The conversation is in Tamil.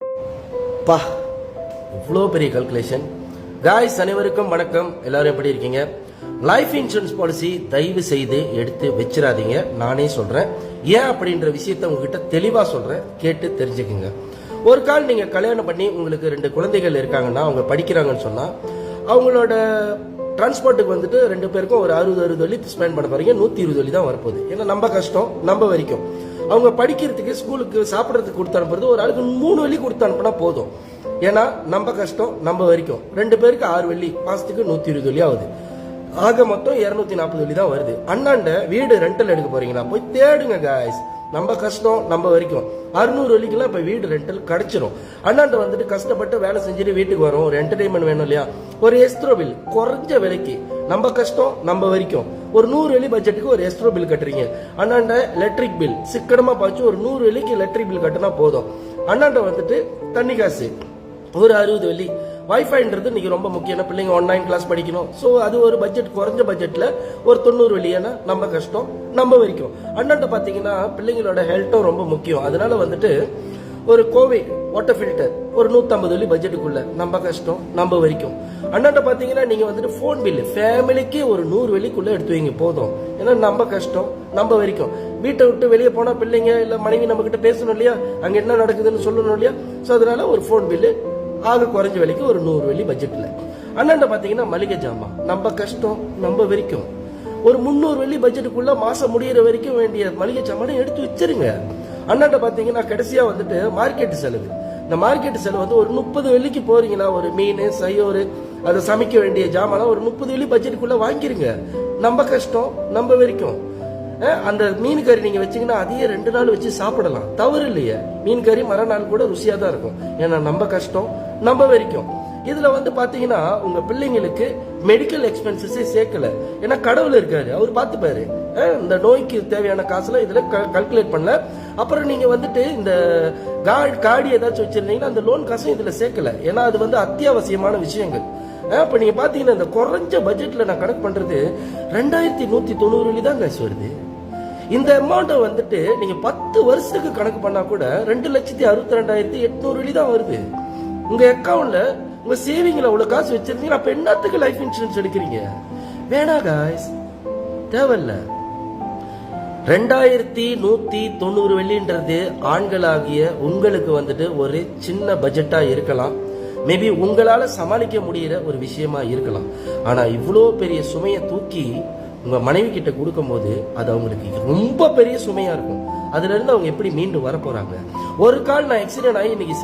பா இவ்வளோ பெரிய கல்குலேஷன். காய்ஸ் அனைவருக்கும் வணக்கம். எல்லாரும் எப்படி இருக்கீங்க? லைஃப் இன்சூரன்ஸ் பாலிசி தயவு செய்து எடுத்து வச்சிடாதீங்க. நானே சொல்றேன் ஏன் அப்படின்ற விஷயத்த உங்ககிட்ட தெளிவா சொல்றேன், கேட்டு தெரிஞ்சுக்குங்க. ஒரு கால் நீங்க கல்யாணம் பண்ணி உங்களுக்கு 2 குழந்தைகள் இருக்காங்கன்னா, அவங்க படிக்கிறாங்கன்னு சொன்னா அவங்களோட டிரான்ஸ்போர்ட்டுக்கு வந்துட்டு 2 பேருக்கும் ஒரு 60 வழி ஸ்பெண்ட் பண்ண போறீங்க. 120 வழி தான் வரப்போகுது. ஏன்னா நம்ம கஷ்டம் நம்ம வரைக்கும். அவங்க படிக்கிறதுக்கு ஸ்கூலுக்கு சாப்பிட்றதுக்கு கொடுத்து அனுப்புறது ஒரு ஆளுக்கு 3 வழி கொடுத்து அனுப்புனா போதும். ஏன்னா நம்ம கஷ்டம் நம்ம வரைக்கும். 2 பேருக்கு 6 வழி, மாசத்துக்கு 120 வழி ஆகுது. ஆக மொத்தம் 240 வழி தான் வருது. அண்ணாண்ட வீடு ரெண்டல் எடுக்க போறீங்களா, போய் தேடுங்க காய்ஸ். நம்ம கஷ்டம் நம்ம வரைக்கும் 600 வழிக்கெல்லாம் இப்ப வீடு ரெண்டல் கிடைச்சிரும். அண்ணாண்ட வந்துட்டு கஷ்டப்பட்டு வேலை செஞ்சுட்டு வீட்டுக்கு வரும். ஒரு என்டர்டைன்மெண்ட் வேணும் இல்லையா? ஒரு எஸ்ட்ரோ பில் குறைஞ்ச விலைக்கு, நம்ம கஷ்டம் நம்ம வரைக்கும். ஒரு 100 வழி பட்ஜெட்டுக்கு ஒரு எஸ்ட்ரோ பில் கட்டுறீங்க. அண்ணாண்ட எலக்ட்ரிக் பில் சிக்கனமா பாய்ச்சி ஒரு 100 வழிக்கு எலக்ட்ரிக் பில் கட்டினா போதும். அண்ணாண்ட வந்துட்டு தண்ணி காசு ஒரு 60 வழி. வைஃபைன்றது இன்னைக்கு ரொம்ப முக்கியம். பிள்ளைங்க ஆன்லைன் கிளாஸ் படிக்கணும். ஸோ அது ஒரு பட்ஜெட், குறைஞ்ச பட்ஜெட்ல ஒரு 90 வழி. ஏன்னா நம்ம கஷ்டம் நம்ம வரைக்கும். அண்ணாண்ட பாத்தீங்கன்னா பிள்ளைங்களோட ஹெல்த்தும் ரொம்ப முக்கியம். அதனால வந்துட்டு ஒரு கோவை வாட்டர் ஃபில்டர் ஒரு 150 வழி பட்ஜெட்டுக்குள்ள, நம்ம கஷ்டம் நம்ம வரைக்கும். அண்ணாண்ட பாத்தீங்கன்னா நீங்க வந்துட்டு போன் பில் ஃபேமிலிக்கு ஒரு 100 வழிக்குள்ள எடுத்து வைங்க போதும். ஏன்னா நம்ம கஷ்டம் நம்ம வரைக்கும். வீட்டை விட்டு வெளியே போனா பிள்ளைங்க இல்ல மனைவி நம்ம கிட்ட பேசணும் இல்லையா, அங்க என்ன நடக்குதுன்னு சொல்லணும் இல்லையா? ஸோ அதனால ஒரு போன் பில்லு ஆக குறைஞ்ச விலைக்கு ஒரு 100 வழி பட்ஜெட்ல. அண்ணாண்ட பாத்தீங்கன்னா மளிகை ஜாமான் நம்ம கஷ்டம் நம்ம வரைக்கும். ஒரு 300 வழி பட்ஜெட்டுக்குள்ள மாசம் முடிகிற வரைக்கும் வேண்டிய மளிகை ஜாமானை எடுத்து வச்சிருங்க. அண்ணாண்ட பாத்தீங்கன்னா கடைசியா வந்துட்டு மார்க்கெட் செலவு. இந்த மார்க்கெட் செலவு வந்து ஒரு 30 வழிக்கு போறீங்களா, ஒரு மீன் சையோரு அதை சமைக்க வேண்டிய ஜாமான் ஒரு 30 வழி பட்ஜெட்டுக்குள்ள வாங்கிருங்க. நம்ம கஷ்டம் நம்ம வரைக்கும். அந்த மீன் கறி நீங்க வச்சீங்கன்னா அதையே 2 நாள் வச்சு சாப்பிடலாம், தவறு இல்லையே. மீன் கறி மறுநாள் கூட ருசியா தான் இருக்கும். ஏன்னா நம்ம கஷ்டம் நம்ம வரைக்கும். இதுல வந்து பாத்தீங்கன்னா உங்க பிள்ளைங்களுக்கு மெடிக்கல் எக்ஸ்பென்சஸே சேர்க்கல. ஏன்னா கடவுள் இருக்காரு, அவர் பார்த்துப்பாரு. இந்த நோய்க்கு தேவையான காசுல இதுல கல்குலேட் பண்ணல. அப்புறம் நீங்க வந்துட்டு இந்த காடி ஏதாச்சும் வச்சிருந்தீங்கன்னா அந்த லோன் காசும் இதுல சேர்க்கல. ஏன்னா அது வந்து அத்தியாவசியமான விஷயங்கள். இப்ப நீங்க பாத்தீங்கன்னா இந்த குறைஞ்ச பட்ஜெட்ல நான் கணக்கு பண்றது 2190 வழி தான் காசு வருது. இந்த அமௌண்ட் வந்துட்டு நீங்க 10 வருஷத்துக்கு கணக்கு பண்ணா கூட 2,62,800 வழி தான் வருது. உங்க அக்கௌண்ட்ல உங்க சேவிங்ல அவ்வளவு காசு வச்சிருந்தீங்கன்னா அப்ப என்னத்துக்கு லைஃப் இன்சூரன்ஸ் எடுக்கிறீங்க? வேணா காய்ஸ், தேவையில்ல. 2190 வெள்ளின்றது ஆண்களாகிய உங்களுக்கு வந்துட்டு ஒரு சின்ன பட்ஜெட்டா இருக்கலாம். மேபி உங்களால சமாளிக்க முடியற ஒரு விஷயமா இருக்கலாம். ஆனா இவ்வளோ பெரிய சுமையை தூக்கி உங்க மனைவி கிட்ட கொடுக்கும் போது அது அவங்களுக்கு ரொம்ப பெரிய சுமையா இருக்கும். அதுல இருந்து அவங்க எப்படி மீண்டு வர போறாங்க? ஒரு கால் நான் ஆக்சிடென்ட் ஆகி இன்னைக்கு